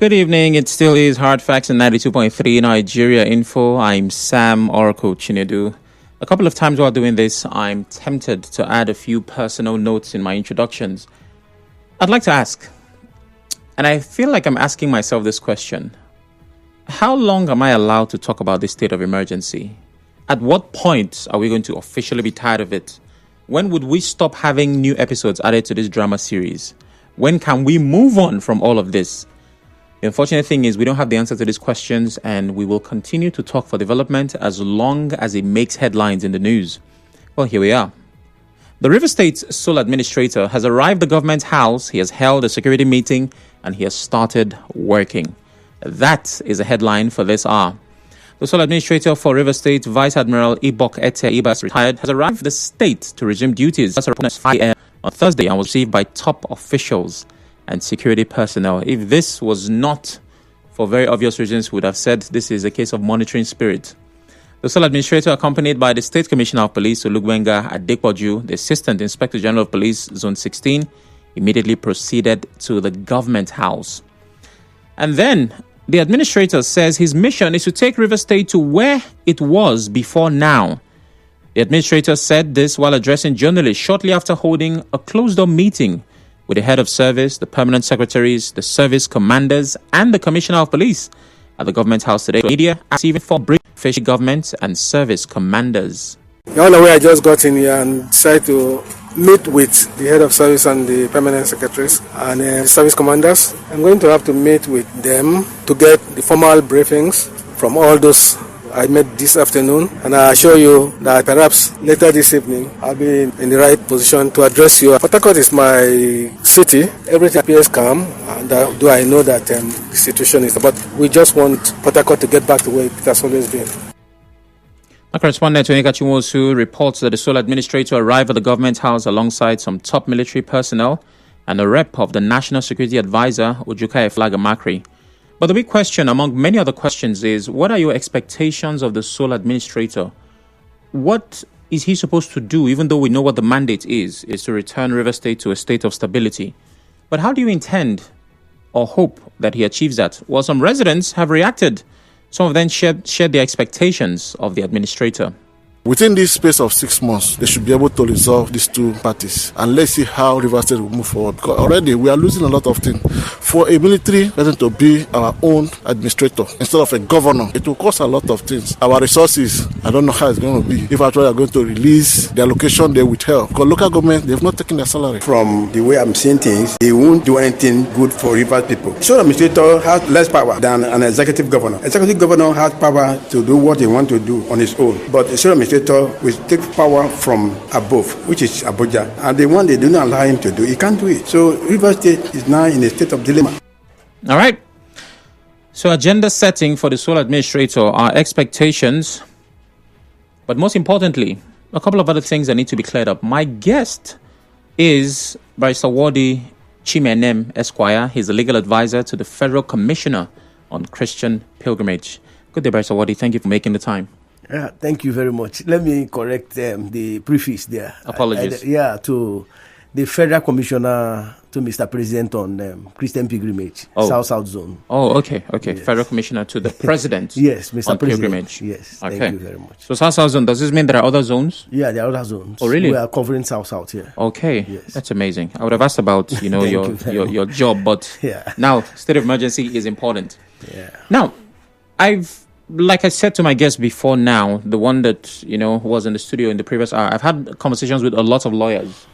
Good evening. It still is Hard Facts in 92.3 Nigeria Info. I'm Sam Oracle Chinedu. A couple of times while doing this, I'm tempted to add a few personal notes in my introductions. I'd like to ask, and I feel like I'm asking myself this question: how long am I allowed to talk about this state of emergency? At what point are we going to officially be tired of it? When would we stop having new episodes added to this drama series? When can we move on from all of this? The unfortunate thing is we don't have the answer to these questions, and we will continue to talk for development as long as it makes headlines in the news. Well, here we are. The River State's sole administrator has arrived at the government house. He has held a security meeting and he has started working. That is a headline for this hour. The sole administrator for River State, Vice Admiral Ibok Ete Ibas, retired, has arrived at the state to resume duties at 5 a.m. on Thursday and was received by top officials and security personnel. If this was not for very obvious reasons, we would have said this is a case of monitoring spirit. The sole administrator, accompanied by the State Commissioner of Police, Olugbenga Adepoju, the Assistant Inspector General of Police, Zone 16, immediately proceeded to the government house. And then the administrator says his mission is to take River State to where it was before now. The administrator said this while addressing journalists shortly after holding a closed-door meeting with the head of service, the permanent secretaries, the service commanders, and the commissioner of police at the government house today. Media asking for brief official government and service commanders. The only way I just got in here and decided to meet with the head of service and the permanent secretaries and the service commanders. I'm going to have to meet with them to get the formal briefings from all those I met this afternoon, and I assure you that perhaps later this evening I'll be in the right position to address you. Port Harcourt is my city. Everything appears calm, and do I know that the situation is, but we just want Port Harcourt to get back to where it has always been. Our correspondent Tonika Chimosu reports that the sole administrator arrived at the government house alongside some top military personnel and a rep of the National Security Advisor, Ojuka Eflaga-Makri. But the big question, among many other questions, is what are your expectations of the sole administrator? What is he supposed to do, even though we know what the mandate is to return River State to a state of stability? But how do you intend or hope that he achieves that? Well, some residents have reacted. Some of them shared their expectations of the administrator. Within this space of 6 months, they should be able to resolve these two parties. And let's see how River State will move forward. Because already we are losing a lot of things. For a military person to be our own administrator instead of a governor, it will cost a lot of things. Our resources, I don't know how it's going to be. If actually are going to release the allocation they withheld. Because local government, they've not taken their salary. From the way I'm seeing things, they won't do anything good for River people. The sole administrator has less power than an executive governor. Executive governor has power to do what he wants to do on his own. But the sole administrator will take power from above, which is Abuja, and the one they do not allow him to do, he can't do it. So River State is now in a state of dilemma. All right. So agenda setting for the sole administrator, our expectations, but most importantly, a couple of other things that need to be cleared up. My guest is Barrister Wodi Chimenem Esquire. He's a legal advisor to the Federal Commissioner on Christian Pilgrimage. Good day, Barrister Wodi. Thank you for making the time. Yeah, thank you very much. Let me correct the preface there. Apologies. To the Federal Commissioner to Mr. President on Christian Pilgrimage, South Zone. Oh, okay. Yes. Federal Commissioner to the President. Yes, Mr. on President. Pilgrimage. Yes, okay. Thank you very much. So South Zone, does this mean there are other zones? Yeah, there are other zones. Oh, really? We are covering South here. Okay, yes. That's amazing. I would have asked about your job, but now state of emergency is important. Yeah. Now, like I said to my guest before now, the one that, was in the studio in the previous hour, I've had conversations with a lot of lawyers.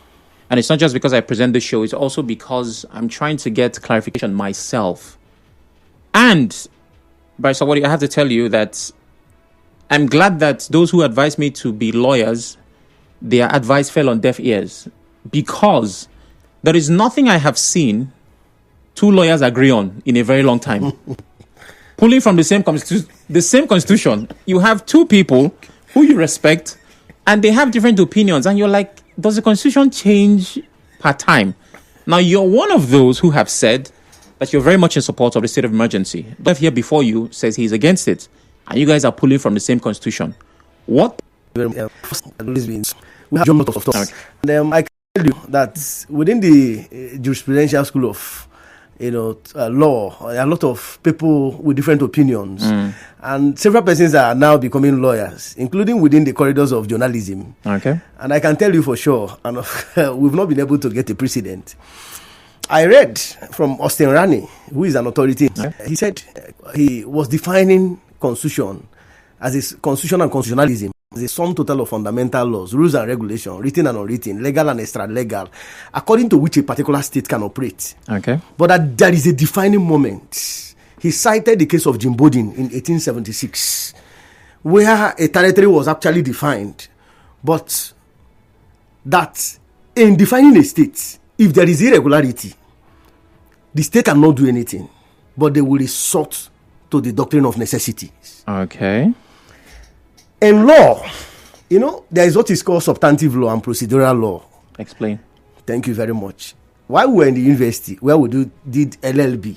And it's not just because I present this show, it's also because I'm trying to get clarification myself. And, Barrister Wodi, I have to tell you that I'm glad that those who advised me to be lawyers, their advice fell on deaf ears. Because there is nothing I have seen two lawyers agree on in a very long time. Pulling from the same constitution, you have two people who you respect, and they have different opinions, and you're like, does the constitution change per time? Now, you're one of those who have said that you're very much in support of the state of emergency. But here before you says he's against it, and you guys are pulling from the same constitution. What? We have a lot of thoughts. And I can tell you that within the jurisprudential school of law, a lot of people with different opinions, and several persons are now becoming lawyers, including within the corridors of journalism. Okay. And I can tell you for sure, and we've not been able to get a precedent. I read from Austin Rani, who is an authority. Okay. He said he was defining constitution as a constitution and constitutionalism as a sum total of fundamental laws, rules and regulations, written and unwritten, legal and extra-legal, according to which a particular state can operate. Okay. But that there is a defining moment. He cited the case of Jim Bodin in 1876, where a territory was actually defined, but that in defining a state, if there is irregularity, the state cannot do anything, but they will resort to the doctrine of necessity. Okay. In law, there is what is called substantive law and procedural law. Explain. Thank you very much. While we were in the university, where we did LLB.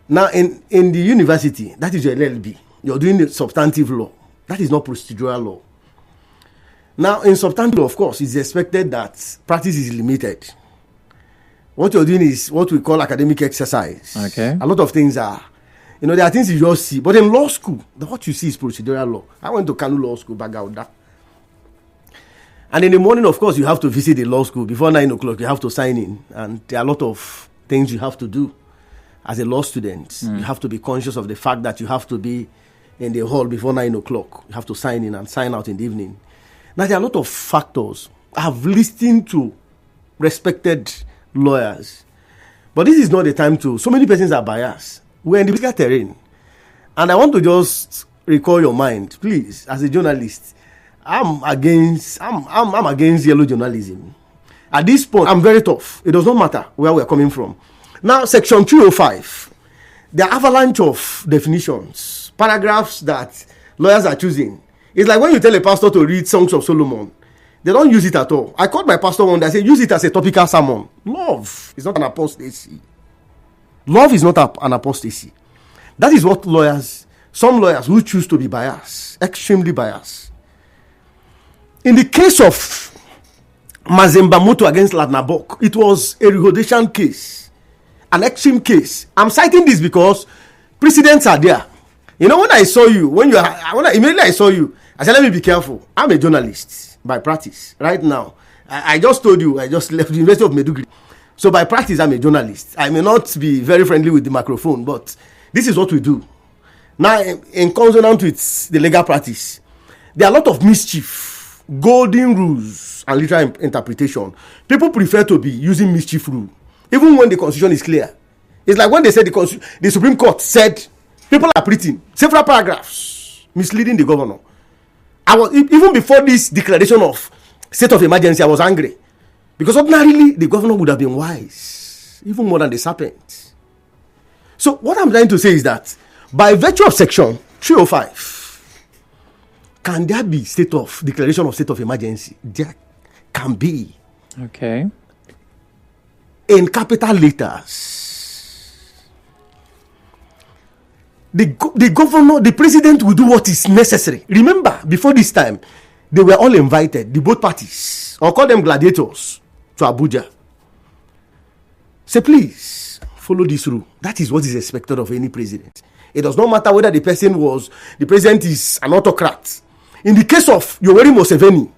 Now, in the university, that is your LLB. You're doing the substantive law. That is not procedural law. Now, in substantive law, of course, it's expected that practice is limited. What you're doing is what we call academic exercise. Okay. A lot of things are, there are things you just see. But in law school, what you see is procedural law. I went to Kanu Law School, Bagauda. And in the morning, of course, you have to visit the law school. Before 9 o'clock, you have to sign in. And there are a lot of things you have to do as a law student. You have to be conscious of the fact that you have to be in the hall before 9 o'clock. You have to sign in and sign out in the evening. Now, there are a lot of factors. I have listened to respected lawyers. But this is not the time to. So many persons are biased. We're in the legal terrain. And I want to just recall your mind, please, as a journalist. I'm against yellow journalism. At this point, I'm very tough. It does not matter where we're coming from. Now, Section 305, the avalanche of definitions, paragraphs that lawyers are choosing. It's like when you tell a pastor to read Songs of Solomon, they don't use it at all. I called my pastor one day, I said, use it as a topical sermon. Love is not an apostasy. Love is not an apostasy. That is what some lawyers who choose to be biased, extremely biased. In the case of Mazemba Moto against Ladnabok, it was a Rhodesian case, an extreme case. I'm citing this because precedents are there. When I saw you, immediately I saw you, I said, let me be careful. I'm a journalist by practice right now. I just told you, I just left the University of Maiduguri. So by practice, I'm a journalist. I may not be very friendly with the microphone, but this is what we do. Now, in consonant with the legal practice, there are a lot of mischief, golden rules, and literal interpretation. People prefer to be using mischief rule, even when the constitution is clear. It's like when they said the Supreme Court said people are printing several paragraphs misleading the governor. Even before this declaration of state of emergency, I was angry. Because ordinarily, the governor would have been wise, even more than the serpent. So what I'm trying to say is that by virtue of Section 305, can there be declaration of state of emergency? There can be. Okay. In capital letters. The governor, the president will do what is necessary. Remember, before this time, they were all invited, the both parties, or call them gladiators, to Abuja. Say, please, follow this rule. That is what is expected of any president. It does not matter whether the president is an autocrat. In the case of Yoweri Museveni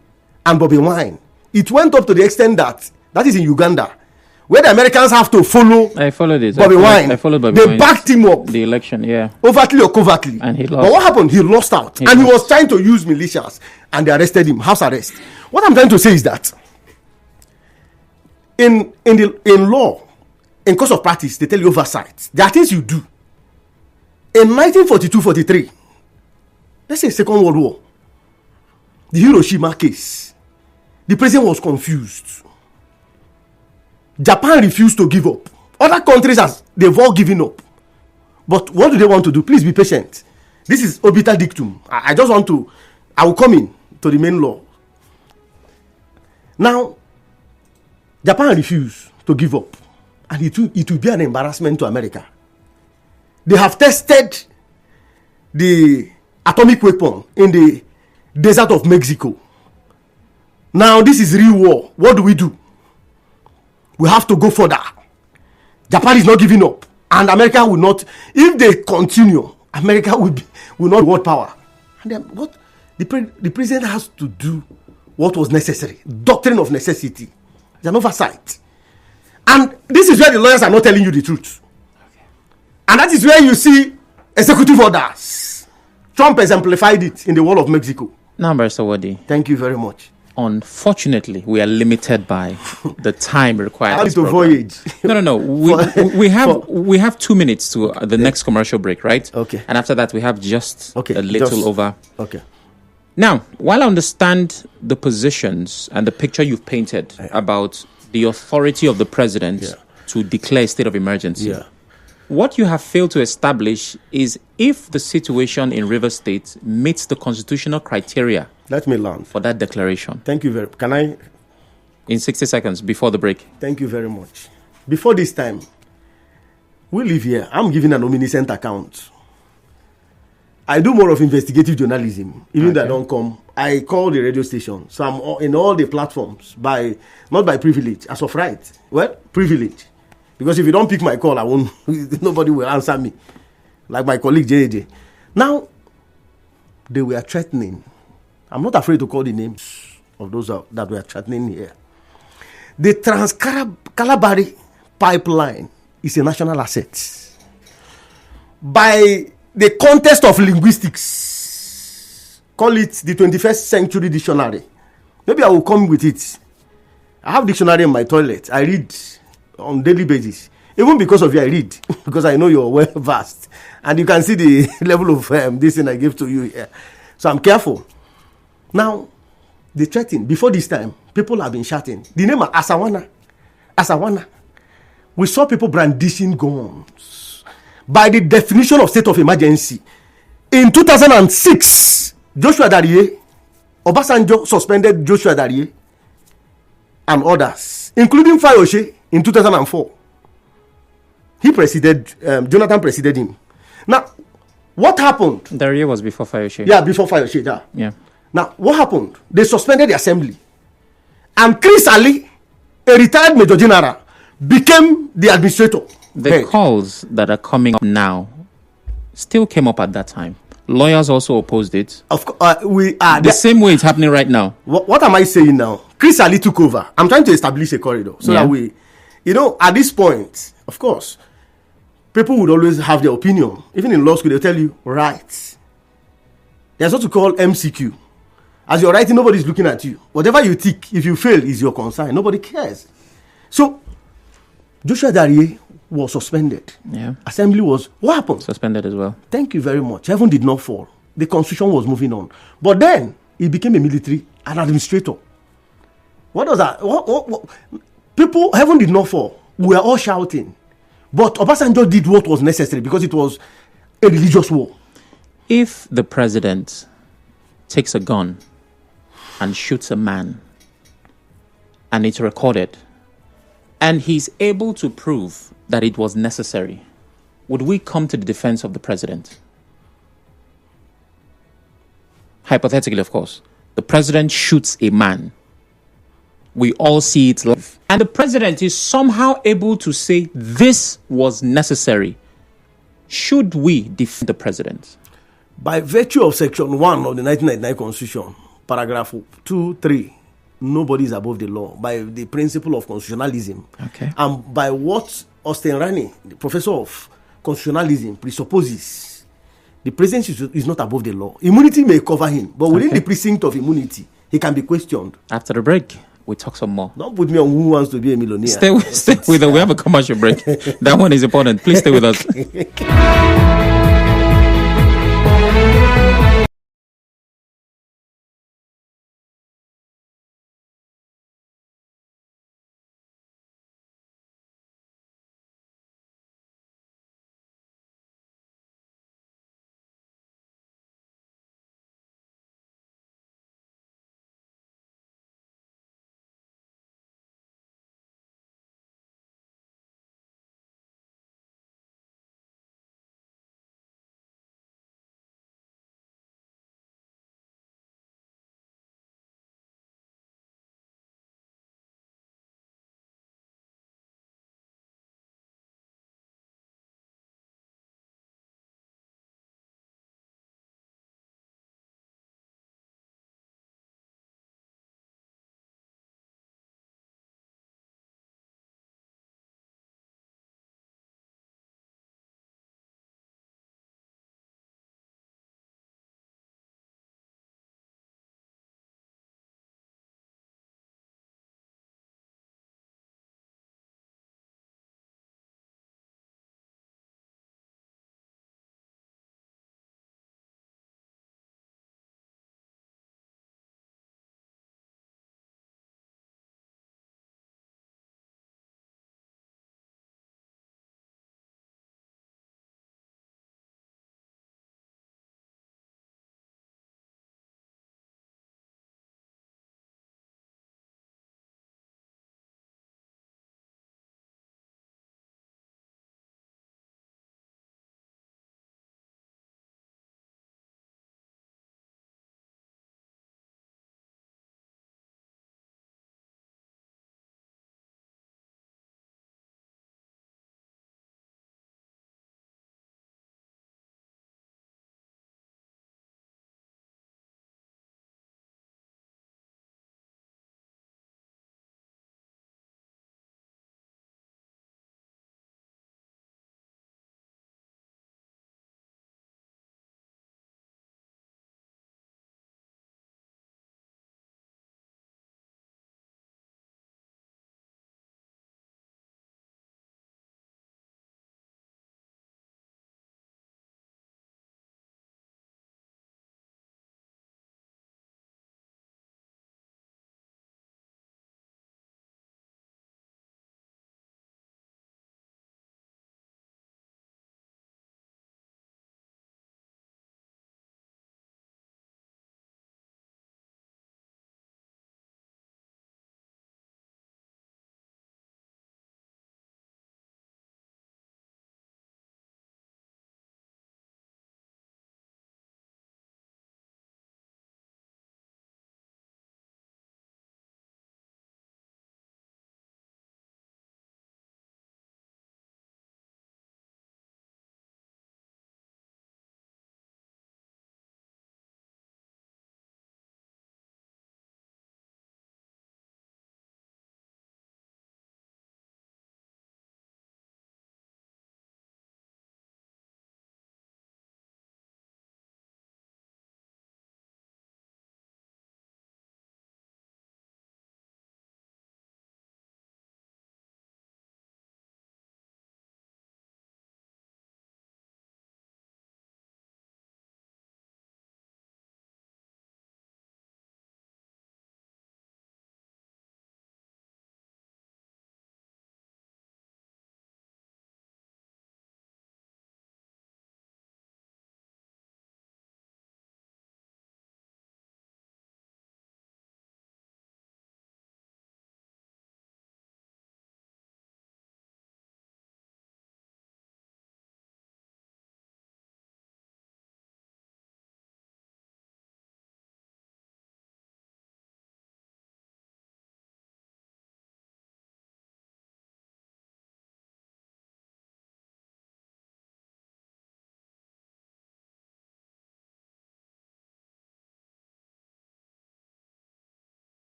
and Bobby Wine, it went up to the extent that is in Uganda, where the Americans have to follow. I followed it. Bobby Wine. I followed Bobby They Wine's backed him up. The election, yeah. Overtly or covertly. And he lost. But what happened? He lost out. He was trying to use militias, and they arrested him. House arrest. What I'm trying to say is that in law, in course of practice, they tell you oversight. There are things you do. In 1942-43, let's say Second World War, the Hiroshima case, the president was confused. Japan refused to give up. Other countries, they've all given up. But what do they want to do? Please be patient. This is obiter dictum. I will come in to the main law. Now, Japan refused to give up. And it will be an embarrassment to America. They have tested the atomic weapon in the desert of Mexico. Now, this is real war. What do? We have to go further. Japan is not giving up, and America will not. If they continue, America will not be world power. And then what the president has to do what was necessary. Doctrine of necessity. It's an oversight. And this is where the lawyers are not telling you the truth. Okay. And that is where you see executive orders. Trump exemplified it in the Wall of Mexico. Now, Barrister Wodi. Thank you very much. Unfortunately, we are limited by the time required. How to voyage? No. We have 2 minutes to the next commercial break, right? Okay. And after that, we have just a little over. Okay. Now, while I understand the positions and the picture you've painted about the authority of the president to declare a state of emergency, what you have failed to establish is if the situation in Rivers State meets the constitutional criteria. Let me learn for that declaration. Thank you very much. Can I? In 60 seconds before the break. Thank you very much. Before this time, we live here. I'm giving an omniscient account. I do more of investigative journalism, even though I don't come. I call the radio station, so I'm in all the platforms not by privilege, as of right. Well, privilege, because if you don't pick my call, I won't. Nobody will answer me, like my colleague JJ. Now, they were threatening. I'm not afraid to call the names of those that were threatening here. The Trans-Kalabari pipeline is a national asset. By the contest of linguistics, call it the 21st century dictionary. Maybe I will come with it. I have dictionary in my toilet. I read on daily basis. Even because of you, I read. Because I know you're well versed. And you can see the level of this thing I gave to you here. So I'm careful. Now, the threatening, before this time, people have been shouting. The name of Asawana. We saw people brandishing guns. By the definition of state of emergency, in 2006, Joshua Dariye, Obasanjo suspended Joshua Dariye and others, including Fayoshe in 2004. Jonathan preceded him. Now, what happened? Dariye was before Fayoshe. Yeah, before Fayoshe, yeah. Now, what happened? They suspended the assembly. And Chris Ali, a retired Major General, became the administrator. The calls that are coming up now still came up at that time. Lawyers also opposed it. Of course, we are the same way it's happening right now. What am I saying now? Chris Ali took over. I'm trying to establish a corridor so that we, at this point, of course, people would always have their opinion. Even in law school, they'll tell you, right. There's what we call MCQ. As you're writing, nobody's looking at you. Whatever you tick, if you fail, is your concern. Nobody cares. So, Joshua Dariye was suspended. Yeah. Assembly was, what happened? Suspended as well. Thank you very much. Heaven did not fall. The constitution was moving on. But then, he became a military, an administrator. What does that? What? People, heaven did not fall. We were all shouting. But Obasanjo did what was necessary because it was a religious war. If the president takes a gun and shoots a man, and it's recorded, and he's able to prove that it was necessary, would we come to the defense of the president? Hypothetically, of course. The president shoots a man. We all see it live. And the president is somehow able to say this was necessary. Should we defend the president? By virtue of Section 1 of the 1999 Constitution, paragraph 2, 3, nobody is above the law. By the principle of constitutionalism. Okay. And by what Austin Rani, the professor of constitutionalism, presupposes, the president is not above the law. Immunity may cover him, but within the precinct of immunity, he can be questioned. After the break, we talk some more. Don't put me on who wants to be a millionaire. Stay with us. We have a commercial break. That one is important. Please stay with us.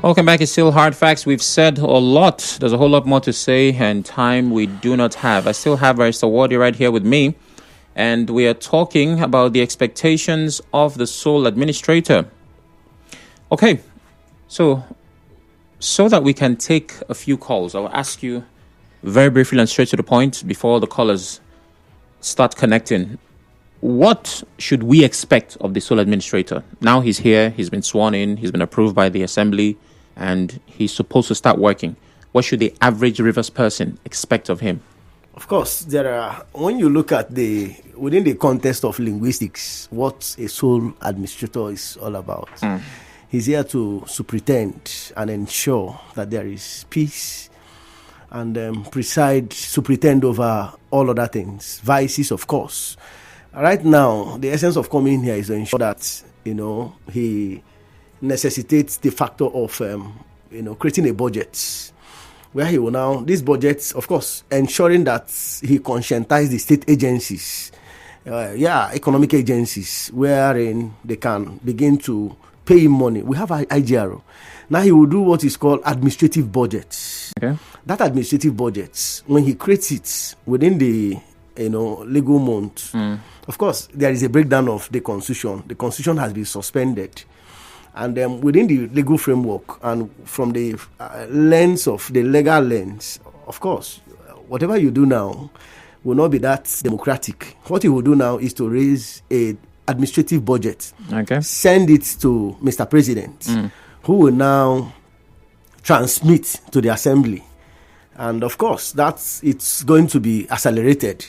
Welcome back. It's still Hard Facts. We've said a lot. There's a whole lot more to say, and time we do not have. I still have Mr. Wodi right here with me, and we are talking about the expectations of the sole administrator. Okay, so that we can take a few calls, I will ask you very briefly and straight to the point before the callers start connecting. What should we expect of the sole administrator? Now he's here, he's been sworn in, he's been approved by the assembly, and he's supposed to start working. What should the average Rivers person expect of him? Of course, when you look at within the context of linguistics, what a sole administrator is all about. He's here to superintend and ensure that there is peace and superintend over all other things. Vices, of course. Right now, the essence of coming here is to ensure that, he necessitates the factor of, creating a budget where he will now, this budget, of course, ensuring that he conscientizes the state agencies, economic agencies, wherein they can begin to pay him money. We have IGRO. Now he will do what is called administrative budgets. Okay. That administrative budget, when he creates it within the legal month, of course, there is a breakdown of the constitution. The constitution has been suspended. And within the legal framework and from the lens of the legal lens, of course, whatever you do now will not be that democratic. What he will do now is to raise a administrative budget, send it to Mr. President, who will now transmit to the assembly. And of course, it's going to be accelerated.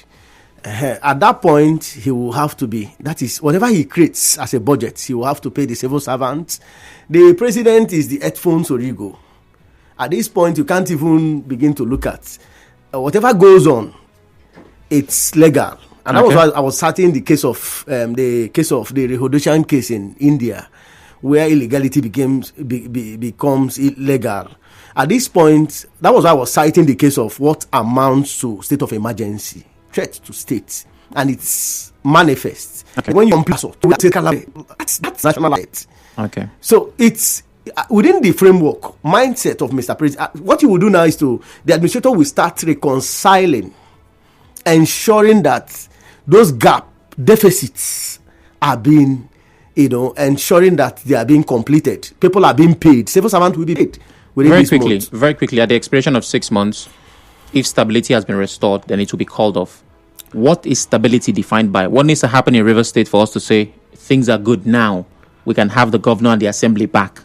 At that point, he will have to that is, whatever he creates as a budget, he will have to pay the civil servants. The president is the headphones origo. At this point, you can't even begin to look at whatever goes on. It's legal. And that was why I was citing the case of the Rehodosian case in India, where illegality becomes illegal. At this point, that was why I was citing the case of what amounts to state of emergency. Threat to state, and it's manifest when you that's national right. Okay. So it's within the framework mindset of Mr. President. What you will do now is the administrator will start reconciling, ensuring that those deficits are being, ensuring that they are being completed. People are being paid. Civil servants will be paid very quickly. At the expiration of 6 months, if stability has been restored, then it will be called off. What is stability defined by? What needs to happen in Rivers State for us to say things are good now? We can have the governor and the assembly back.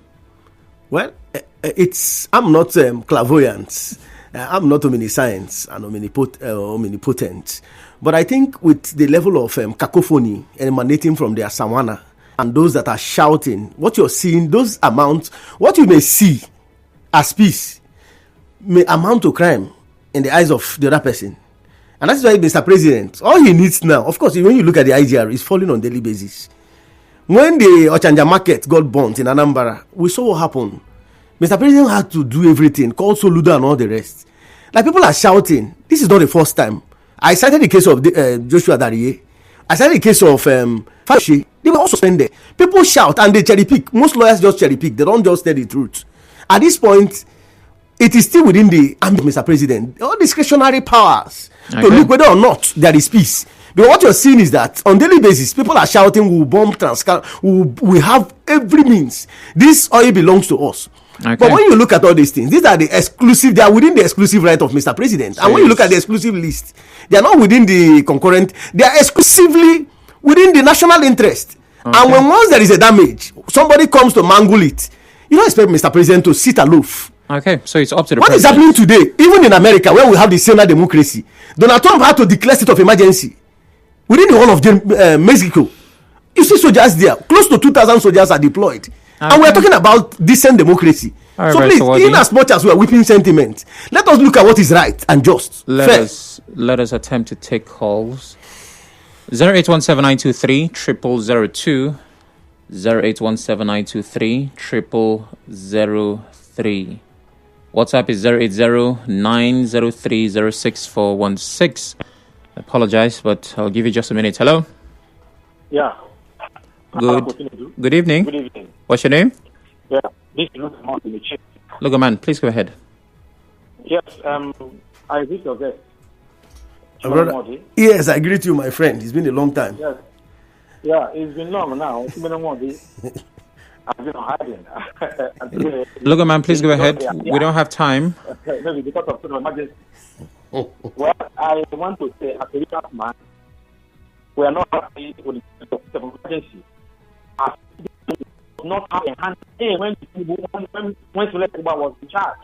Well, I'm not clairvoyant. I'm not omniscience and omnipotent. But I think with the level of cacophony emanating from their sawana and those that are shouting, what you're seeing, those amounts, what you may see as peace may amount to crime in the eyes of the other person. And that's why Mr. President, all he needs now, of course, when you look at the IGR, it's falling on daily basis. When the Ochanja market got burnt in Anambra, we saw what happened. Mr. President had to do everything, call Soludo and all the rest. Like, people are shouting. This is not the first time. I cited the case of Joshua Darie. I cited the case of Fashi. They were also suspended. People shout and they cherry pick. Most lawyers just cherry pick. They don't just tell the truth. At this point, it is still within the ambit of Mr. President. All discretionary powers to look whether or not there is peace. Because what you're seeing is that on daily basis, people are shouting, we'll bomb Transcar, we have every means. This oil belongs to us. But when you look at all these things, these are they are within the exclusive right of Mr. President. And when you look at the exclusive list, they are not within the concurrent, they are exclusively within the national interest. And when once there is a damage, somebody comes to mangle it, you don't expect Mr. President to sit aloof. Okay, so it's up to the What president. Is happening today, even in America, where we have the Senate democracy, Donald Trump had to declare state of emergency within the whole of Mexico. You see soldiers there, close to 2,000 soldiers are deployed. And we are talking about decent democracy. So please, in as much as we are whipping sentiment, let us look at what is right and just. Let us attempt to take calls. 08179230002. 08179230003. WhatsApp is 08090306416. I apologize, but I'll give you just a minute. Hello? Yeah. Good evening. Good evening. What's your name? Yeah. This is not amount in the check. Logo man, please go ahead. Yes, I agree your guest. Brother, yes, I agree with you, my friend. It's been a long time. Yes. Yeah, it's been long now. I've been hiding. Logo man, please go ahead. We don't have time. Maybe because of some emergency. Well, I want to say, as a leader man, we are not happy with the emergency. Not have a hand when Select was in charge.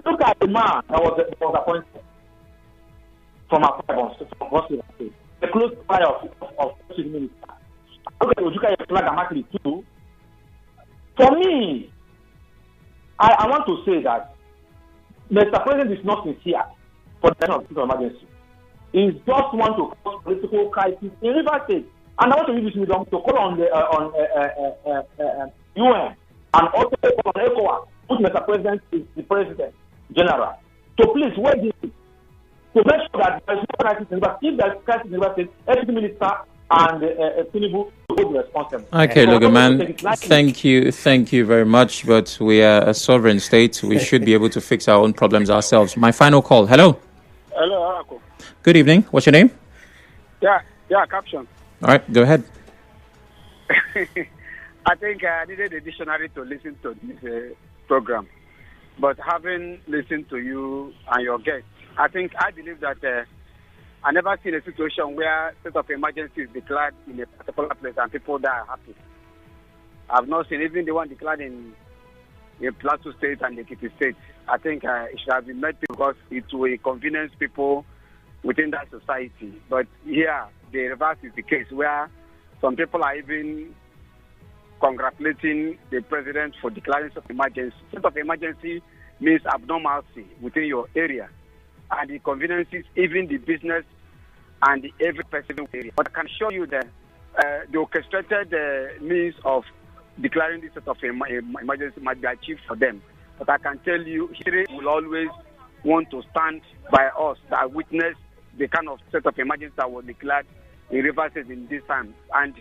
Look at the man that was appointed from our State, the close by of the minister. Look at Ojuka Flag too. For me, I want to say that Mr. President is not sincere for the end of the emergency. He just want to cause political crisis in River State. And I want to use this medium to call on the UN and also on ECOWAS, which Mr. President is the President General. So please, wait this to make sure that there is no crisis in River State. If there is crisis in River State, Deputy Minister and Tinubu will be responsible. Okay, Logo man, thank you very much. But we are a sovereign state. We should be able to fix our own problems ourselves. My final call. Hello. Hello, Arako. Good evening. What's your name? Yeah, Caption. All right, go ahead. I think I needed a dictionary to listen to this program. But having listened to you and your guests, I believe that I never seen a situation where state of emergency is declared in a particular place and people there are happy. I've not seen even the one declared in Plateau State and Ekiti State. I think it should have been made because it will convenience people within that society. But here, the reverse is the case where some people are even congratulating the president for declaring state of emergency. State of emergency means abnormality within your area, and it conveniences even the business and every person in the area. But I can show you that the orchestrated means of declaring this state of emergency might be achieved for them. But I can tell you, history will always want to stand by us that witness the kind of state of emergency that was declared in Rivers State in this time. And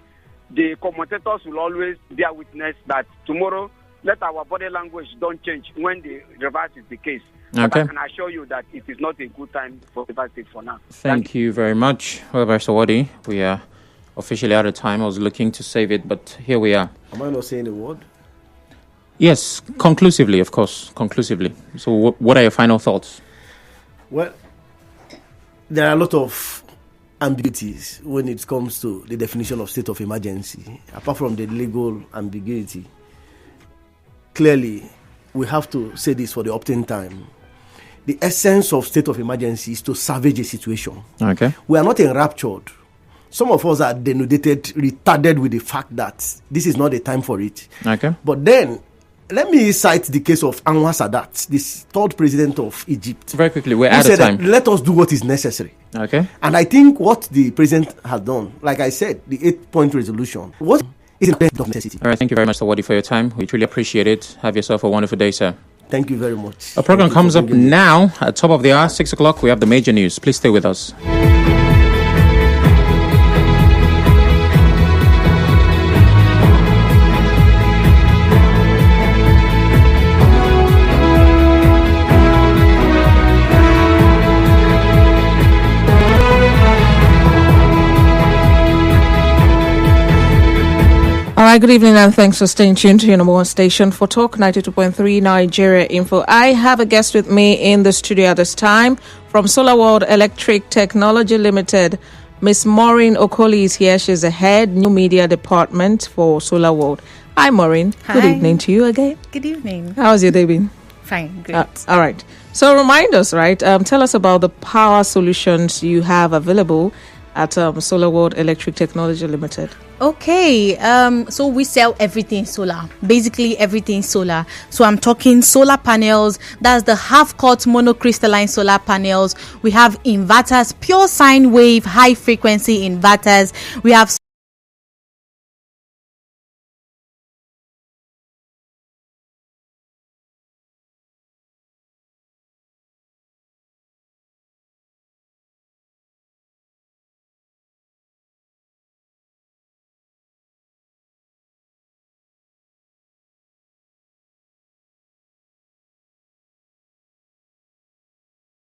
the commentators will always bear witness that tomorrow, let our body language don't change when the reverse is the case. Okay. But I can assure you that it is not a good time for Rivers State for now. Thank you very much. Well, Mr. Wodi, we are officially out of time. I was looking to save it, but here we are. Am I not saying a word? Yes, conclusively, of course, conclusively. So what are your final thoughts? Well, there are a lot of ambiguities when it comes to the definition of state of emergency. Apart from the legal ambiguity, clearly, we have to say this for the opting time. The essence of state of emergency is to salvage a situation. Okay. We are not enraptured. Some of us are denoted, retarded with the fact that this is not the time for it. Okay. But then, let me cite the case of Anwar Sadat, this third president of Egypt. Very quickly, we're out of time. Let us do what is necessary. Okay. And I think what the president has done, like I said, the 8-point resolution, what is in of necessity. All right, thank you very much, Sir Wodi, for your time. We truly appreciate it. Have yourself a wonderful day, sir. Thank you very much. Our program comes up now at top of the hour, 6 o'clock. We have the major news. Please stay with us. All right, good evening and thanks for staying tuned to your number one station for Talk 92.3 Nigeria Info. I have a guest with me in the studio at this time from Solar World Electric Technology Limited. Miss Maureen Okoli is here. She's the head new media department for Solar World. Hi, Maureen. Hi. Good evening to you again. Good evening. How's your day been? Fine, great. All right. So remind us, right? Tell us about the power solutions you have available at Solar World Electric Technology Limited. Okay, so we sell everything solar, basically everything solar. So I'm talking solar panels, that's the half-cut monocrystalline solar panels. We have inverters, pure sine wave, high frequency inverters. We have